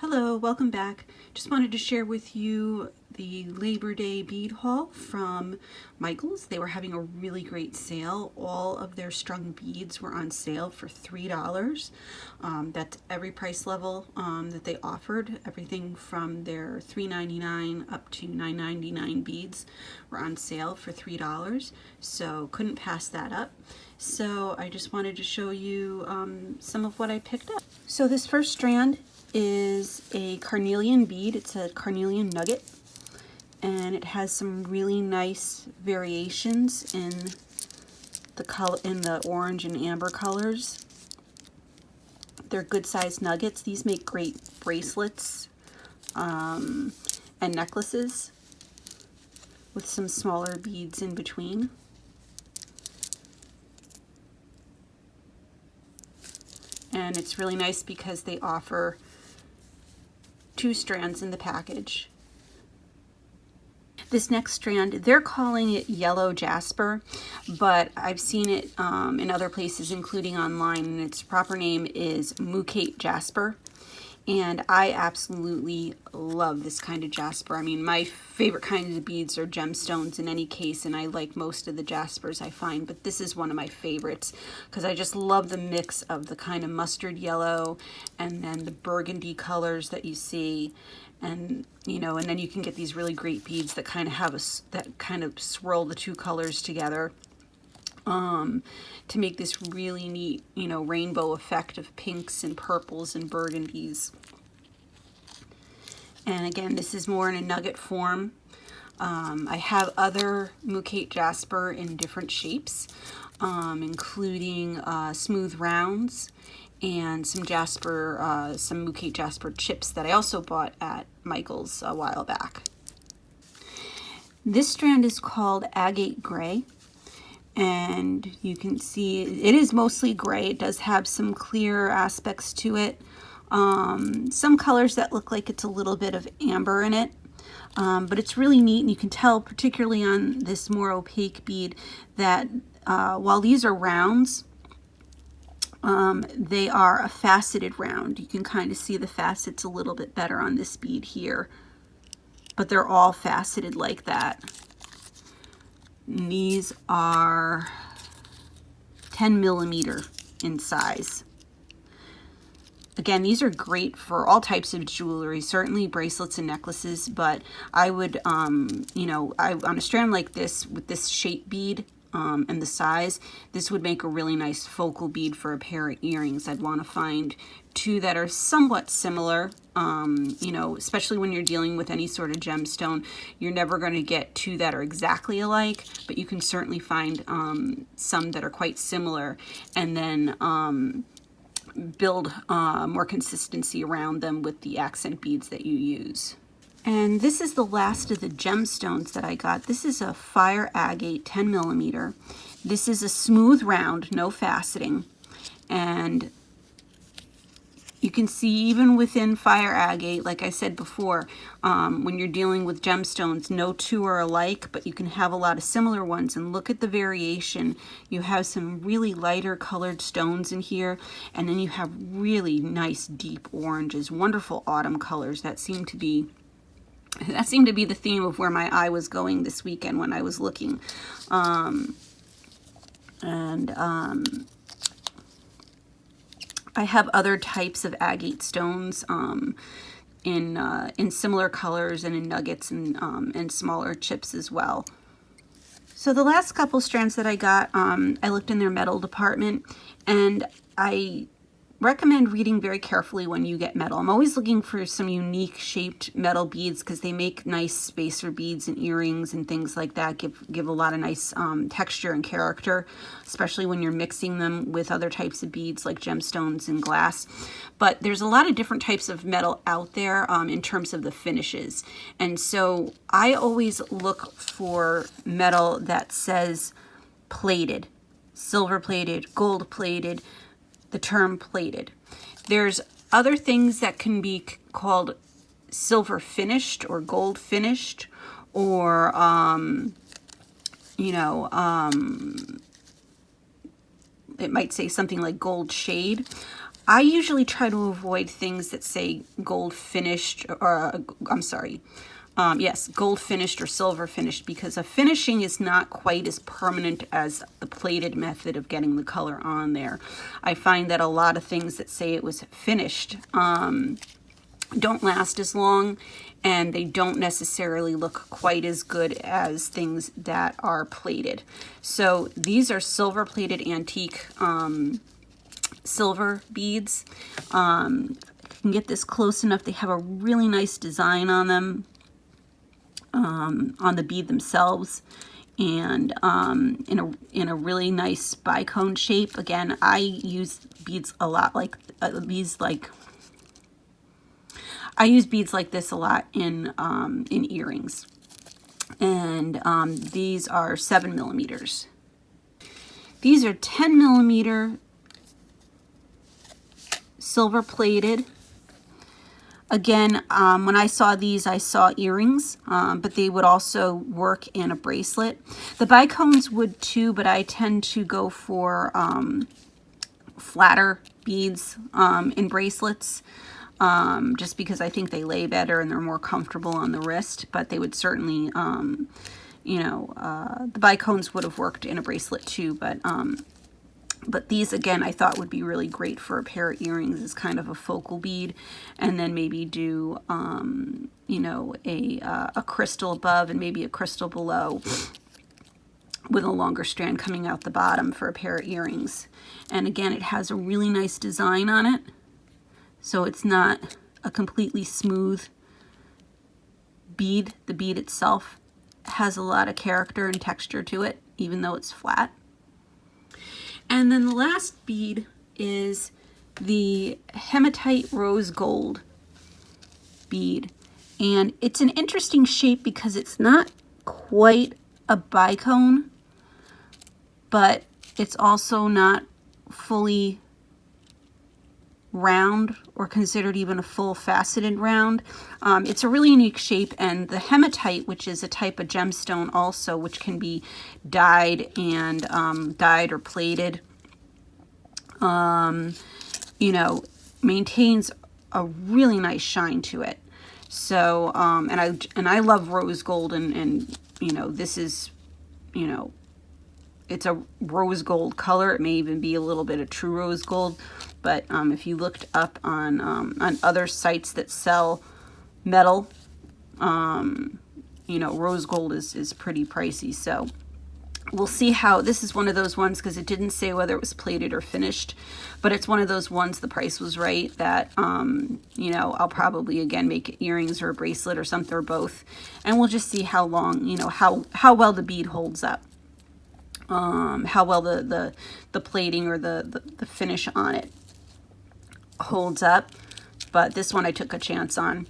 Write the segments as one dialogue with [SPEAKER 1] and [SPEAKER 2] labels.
[SPEAKER 1] Hello, welcome back. Just wanted to share with you the Labor Day bead haul from Michaels. They were having a really great sale. All of their strung beads were on sale for $3. That's every price level that they offered. Everything from their $3.99 up to $9.99 beads were on sale for $3. So couldn't pass that up. So I just wanted to show you some of what I picked up. So this first strand is a carnelian bead. It's a carnelian nugget, and it has some really nice variations in the color, in the orange and amber colors. They're good sized nuggets. These make great bracelets and necklaces with some smaller beads in between. And it's really nice because they offer 2 strands in the package. This next strand, they're calling it yellow Jasper, but I've seen it in other places, including online, and its proper name is Agate Jasper. And I absolutely love this kind of jasper. I mean, my favorite kinds of beads are gemstones in any case, and I like most of the jaspers I find, but this is one of my favorites because I just love the mix of the kind of mustard yellow and then the burgundy colors that you see. And you know, and then you can get these really great beads that kind of have that kind of swirl the 2 colors together to make this really neat, you know, rainbow effect of pinks and purples and burgundies. And again, this is more in a nugget form. I have other Agate Jasper in different shapes, including smooth rounds and some Jasper, some Agate Jasper chips that I also bought at Michael's a while back. This strand is called Agate Gray. And you can see it is mostly gray. It does have some clear aspects to it. Some colors that look like it's a little bit of amber in it. But it's really neat, and you can tell, particularly on this more opaque bead, that while these are rounds, they are a faceted round. You can kind of see the facets a little bit better on this bead here. But they're all faceted like that. And these are 10 millimeter in size. Again, these are great for all types of jewelry, certainly bracelets and necklaces, but I would, you know, on a strand like this, with this shape bead and the size, this would make a really nice focal bead for a pair of earrings. I'd want to find 2 that are somewhat similar. You know, especially when you're dealing with any sort of gemstone, you're never going to get 2 that are exactly alike, but you can certainly find some that are quite similar, and then build more consistency around them with the accent beads that you use. And this is the last of the gemstones that I got. This is a Fire Agate 10 millimeter. This is a smooth round, no faceting, and you can see even within Fire Agate, like I said before, when you're dealing with gemstones, no 2 are alike, but you can have a lot of similar ones. And look at the variation. You have some really lighter colored stones in here, and then you have really nice deep oranges, wonderful autumn colors that seem to be the theme of where my eye was going this weekend when I was looking. I have other types of agate stones in similar colors and in nuggets and smaller chips as well. So the last couple strands that I got, I looked in their metal department, and I recommend reading very carefully when you get metal. I'm always looking for some unique shaped metal beads because they make nice spacer beads and earrings and things like that. Give a lot of nice texture and character, especially when you're mixing them with other types of beads like gemstones and glass. But there's a lot of different types of metal out there in terms of the finishes. And so I always look for metal that says plated, silver plated, gold plated, the term plated. There's other things that can be called silver finished or gold finished, or you know, it might say something like gold shade. I usually try to avoid things that say gold finished, or I'm sorry, yes, gold finished or silver finished, because a finishing is not quite as permanent as the plated method of getting the color on there. I find that a lot of things that say it was finished don't last as long, and they don't necessarily look quite as good as things that are plated. So these are silver plated antique silver beads. I can get this close enough. They have a really nice design on them, on the bead themselves, and in a really nice bicone shape. Again, I use beads a lot like I use beads like this a lot in earrings, and these are 7 millimeters. These are 10 millimeter silver plated. Again, when I saw these, I saw earrings, but they would also work in a bracelet. The bicones would too, but I tend to go for flatter beads in bracelets, just because I think they lay better and they're more comfortable on the wrist. But they would certainly, you know, the bicones would have worked in a bracelet too, but these, again, I thought would be really great for a pair of earrings as kind of a focal bead, and then maybe do, you know, a crystal above and maybe a crystal below with a longer strand coming out the bottom for a pair of earrings. And again, it has a really nice design on it, so it's not a completely smooth bead. The bead itself has a lot of character and texture to it, even though it's flat. And then the last bead is the Hematite rose gold bead. And it's an interesting shape because it's not quite a bicone, but it's also not fully round or considered even a full faceted round. It's a really unique shape, and the hematite, which is a type of gemstone also, which can be dyed and dyed or plated, you know, maintains a really nice shine to it. So and I love rose gold, and you know, this is, you know, it's a rose gold color. It may even be a little bit of true rose gold, but if you looked up on other sites that sell metal, you know, rose gold is pretty pricey. So we'll see how, this is one of those ones, because it didn't say whether it was plated or finished, but it's one of those ones, the price was right, that, you know, I'll probably, again, make earrings or a bracelet or something, or both, and we'll just see how long, you know, how well the bead holds up. How well the plating or the finish on it holds up. But this one I took a chance on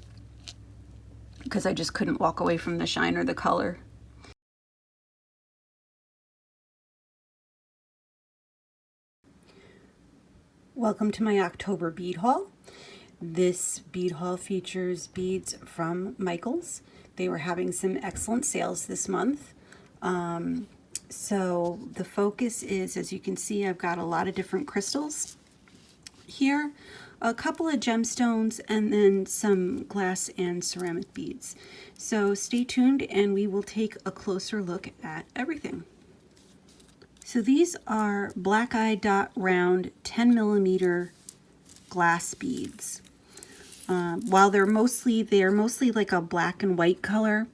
[SPEAKER 1] because I just couldn't walk away from the shine or the color. Welcome to my October bead haul. This bead haul features beads from Michaels. They were having some excellent sales this month. So the focus is, as you can see, I've got a lot of different crystals here, a couple of gemstones, and then some glass and ceramic beads. So stay tuned and we will take a closer look at everything. So these are black eye dot round 10 millimeter glass beads. While they're mostly like a black and white color,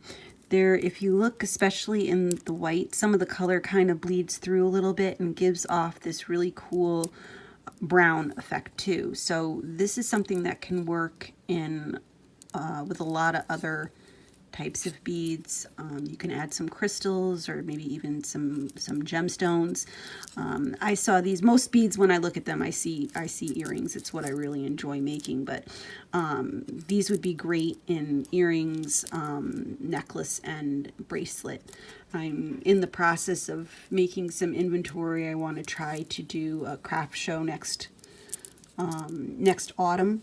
[SPEAKER 1] if you look especially in the white, some of the color kind of bleeds through a little bit and gives off this really cool brown effect too. So this is something that can work in with a lot of other types of beads. You can add some crystals or maybe even some gemstones. I saw these, most beads, when I look at them, I see earrings. It's what I really enjoy making, but these would be great in earrings, necklace, and bracelet. I'm in the process of making some inventory. I want to try to do a craft show next autumn.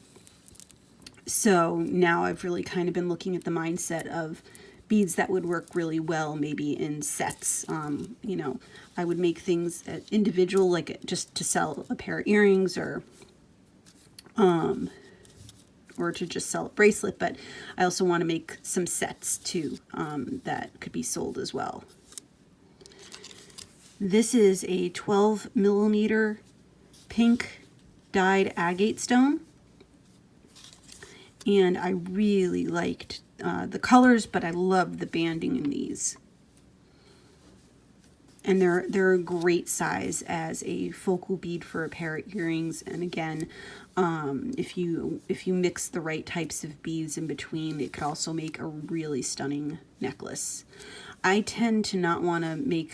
[SPEAKER 1] So now I've really kind of been looking at the mindset of beads that would work really well, maybe in sets. You know, I would make things individual, like just to sell a pair of earrings or or to just sell a bracelet, but I also want to make some sets too that could be sold as well. This is a 12 millimeter pink dyed agate stone, and I really liked the colors, but I love the banding in these. And they're a great size as a focal bead for a pair of earrings. And again, if you mix the right types of beads in between, it could also make a really stunning necklace. I tend to not want to make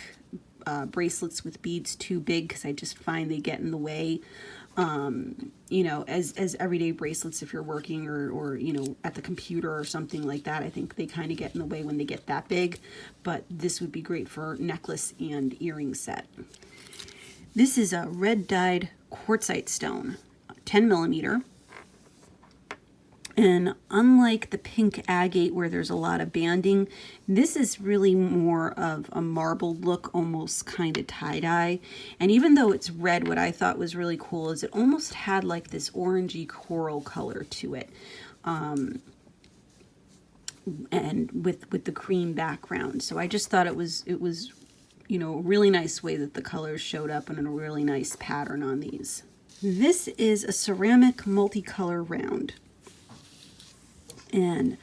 [SPEAKER 1] bracelets with beads too big because I just find they get in the way. You know, as everyday bracelets, if you're working or you know, at the computer or something like that, I think they kind of get in the way when they get that big, but this would be great for necklace and earring set. This is a red dyed quartzite stone, 10 millimeter. And unlike the pink agate where there's a lot of banding, this is really more of a marbled look, almost kind of tie-dye. And even though it's red, what I thought was really cool is it almost had like this orangey coral color to it. And with the cream background. So I just thought it was, you know, a really nice way that the colors showed up and a really nice pattern on these. This is a ceramic multicolor round. And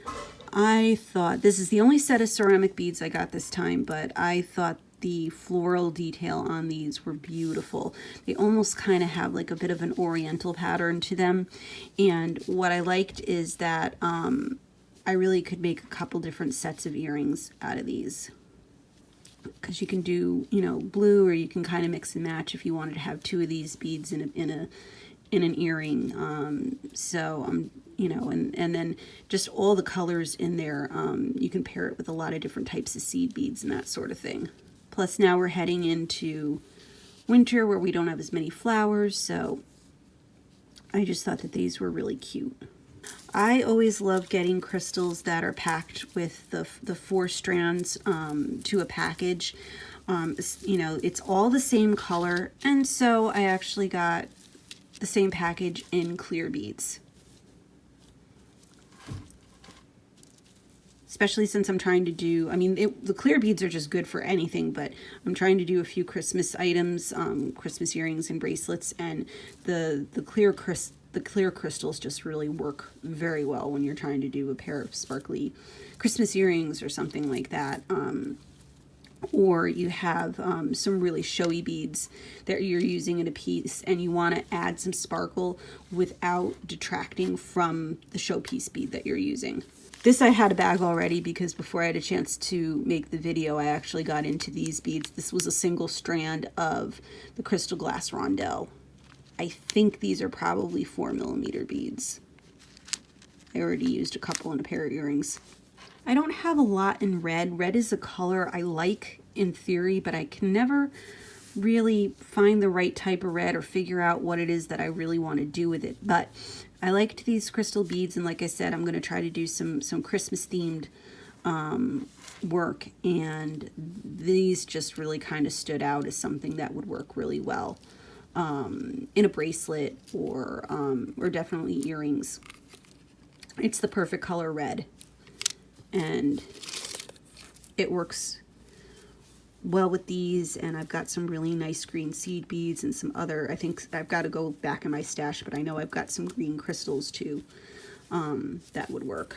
[SPEAKER 1] I thought, this is the only set of ceramic beads I got this time, but I thought the floral detail on these were beautiful. They almost kind of have like a bit of an oriental pattern to them. And what I liked is that I really could make a couple different sets of earrings out of these. Because you can do, you know, blue, or you can kind of mix and match if you wanted to have two of these beads in an earring. You know, and then just all the colors in there, you can pair it with a lot of different types of seed beads and that sort of thing. Plus now we're heading into winter where we don't have as many flowers, so I just thought that these were really cute. I always love getting crystals that are packed with the 4 strands to a package. You know, it's all the same color, and so I actually got the same package in clear beads. Especially since I'm trying to do, I mean, the clear beads are just good for anything, but I'm trying to do a few Christmas items, Christmas earrings and bracelets, and the clear crystals just really work very well when you're trying to do a pair of sparkly Christmas earrings or something like that. Or you have some really showy beads that you're using in a piece and you want to add some sparkle without detracting from the showpiece bead that you're using. This I had a bag already because before I had a chance to make the video, I actually got into these beads. This was a single strand of the crystal glass rondelle. I think these are probably 4 millimeter beads. I already used a couple in a pair of earrings. I don't have a lot in red. Red is a color I like in theory, but I can never really find the right type of red or figure out what it is that I really want to do with it. But I liked these crystal beads, and like I said, I'm going to try to do some Christmas themed work, and these just really kind of stood out as something that would work really well in a bracelet or definitely earrings. It's the perfect color red, and it works well with these. And I've got some really nice green seed beads and some other, I think I've got to go back in my stash, but I know I've got some green crystals too that would work.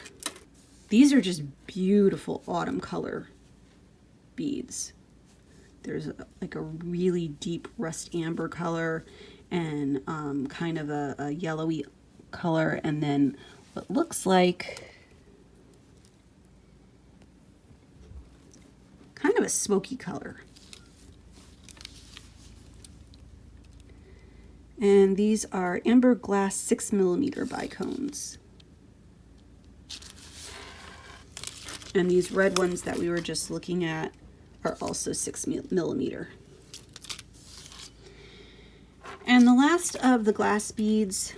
[SPEAKER 1] These are just beautiful autumn color beads. There's like a really deep rust amber color and kind of a yellowy color, and then what looks like kind of a smoky color. And these are amber glass 6 millimeter bicones. And these red ones that we were just looking at are also 6 millimeter. And the last of the glass beads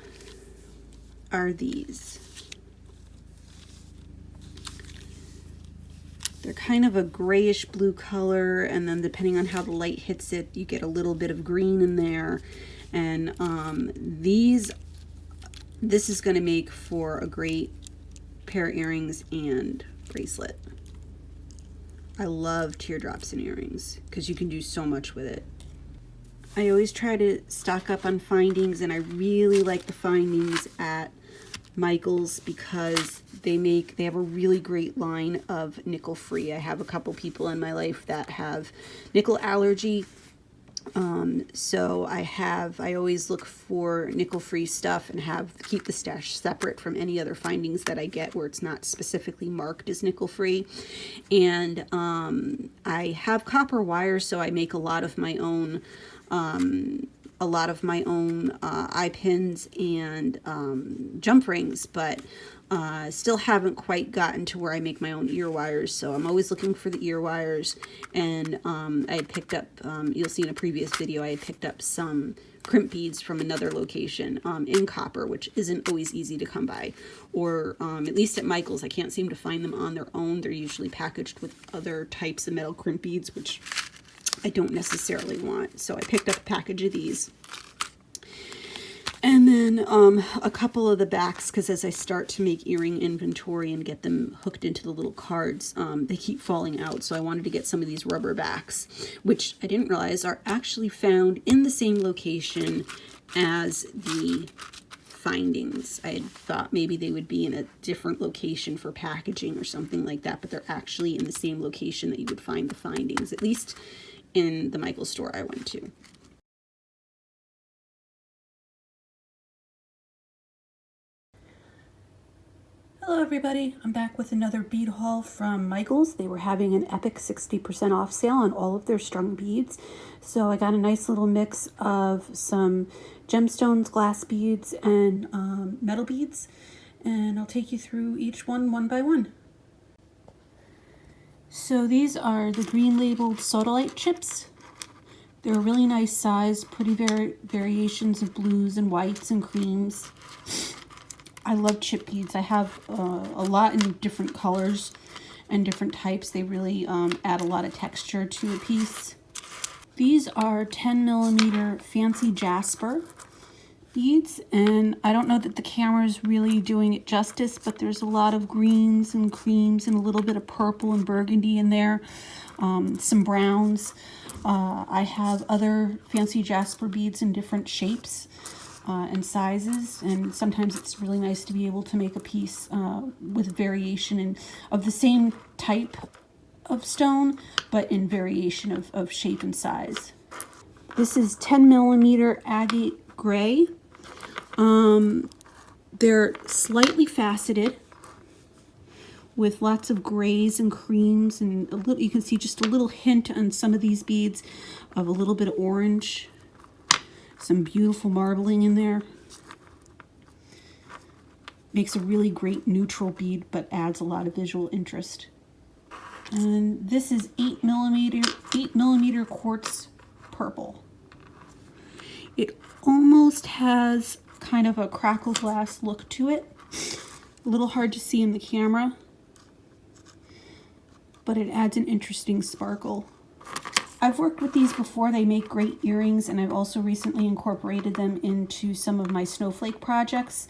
[SPEAKER 1] are these. They're kind of a grayish blue color, and then depending on how the light hits it, you get a little bit of green in there. And these This is going to make for a great pair of earrings and bracelet. I love teardrops in earrings because you can do so much with it. I always try to stock up on findings, and I really like the findings at Michael's because they have a really great line of nickel free. I have a couple people in my life that have nickel allergy. So I always look for nickel free stuff and keep the stash separate from any other findings that I get where it's not specifically marked as nickel free. And I have copper wire, so I make a lot of my own eye pins and jump rings, but still haven't quite gotten to where I make my own ear wires. So I'm always looking for the ear wires. And I had picked up, you'll see in a previous video, I had picked up some crimp beads from another location in copper, which isn't always easy to come by. Or at least at Michael's, I can't seem to find them on their own. They're usually packaged with other types of metal crimp beads, which I don't necessarily want. So I picked up a package of these. And then a couple of the backs, because as I start to make earring inventory and get them hooked into the little cards, they keep falling out. So I wanted to get some of these rubber backs, which I didn't realize are actually found in the same location as the findings. I had thought maybe they would be in a different location for packaging or something like that, but they're actually in the same location that you would find the findings, at least in the Michael's store I went to. Hello everybody, I'm back with another bead haul from Michael's. They were having an epic 60% off sale on all of their strung beads. So I got a nice little mix of some gemstones, glass beads, and metal beads. And I'll take you through each one by one. So these are the green labeled sodalite chips. They're a really nice size, pretty variations of blues and whites and creams. I love chip beads. I have a lot in different colors and different types. They really add a lot of texture to a piece. These are 10mm fancy Jasper beads, and I don't know that the camera is really doing it justice, but there's a lot of greens and creams and a little bit of purple and burgundy in there, some browns. I have other fancy Jasper beads in different shapes and sizes, and sometimes it's really nice to be able to make a piece with variation of the same type of stone, but in variation of shape and size. This is 10mm agate gray. They're slightly faceted with lots of grays and creams, and a little, you can see just a little hint on some of these beads of a little bit of orange. Some beautiful marbling in there. Makes a really great neutral bead, but adds a lot of visual interest. And this is 8mm quartz purple. It almost has kind of a crackle glass look to it. A little hard to see in the camera, but it adds an interesting sparkle. I've worked with these before. They make great earrings, and I've also recently incorporated them into some of my snowflake projects.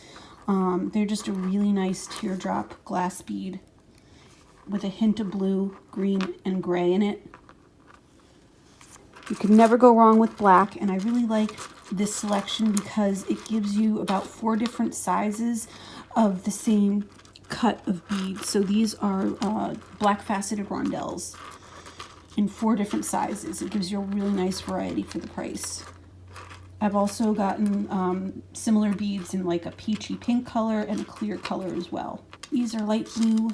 [SPEAKER 1] They're just a really nice teardrop glass bead with a hint of blue, green, and gray in it. You can never go wrong with black, and I really like this selection because it gives you about 4 different sizes of the same cut of beads. So these are black faceted rondelles in 4 different sizes. It gives you a really nice variety for the price. I've also gotten similar beads in like a peachy pink color and a clear color as well. These are light blue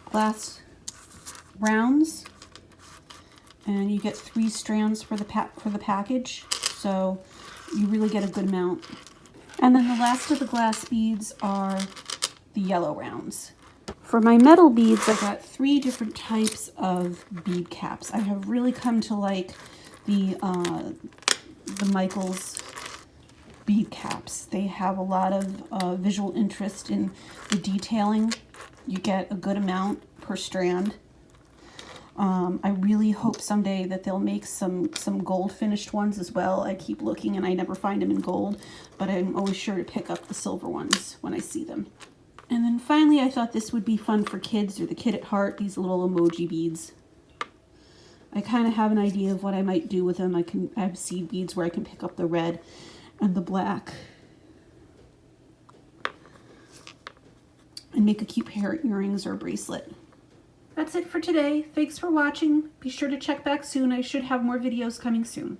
[SPEAKER 1] glass rounds, and you get 3 strands for the package, so you really get a good amount. And then the last of the glass beads are the yellow rounds. For my metal beads, I've got 3 different types of bead caps. I have really come to like the Michael's bead caps. They have a lot of visual interest in the detailing. You get a good amount per strand. I really hope someday that they'll make some gold finished ones as well. I keep looking and I never find them in gold, but I'm always sure to pick up the silver ones when I see them. And then finally, I thought this would be fun for kids or the kid at heart, these little emoji beads. I kind of have an idea of what I might do with them. I have seed beads where I can pick up the red and the black and make a cute pair of earrings or a bracelet. That's it for today. Thanks for watching. Be sure to check back soon. I should have more videos coming soon.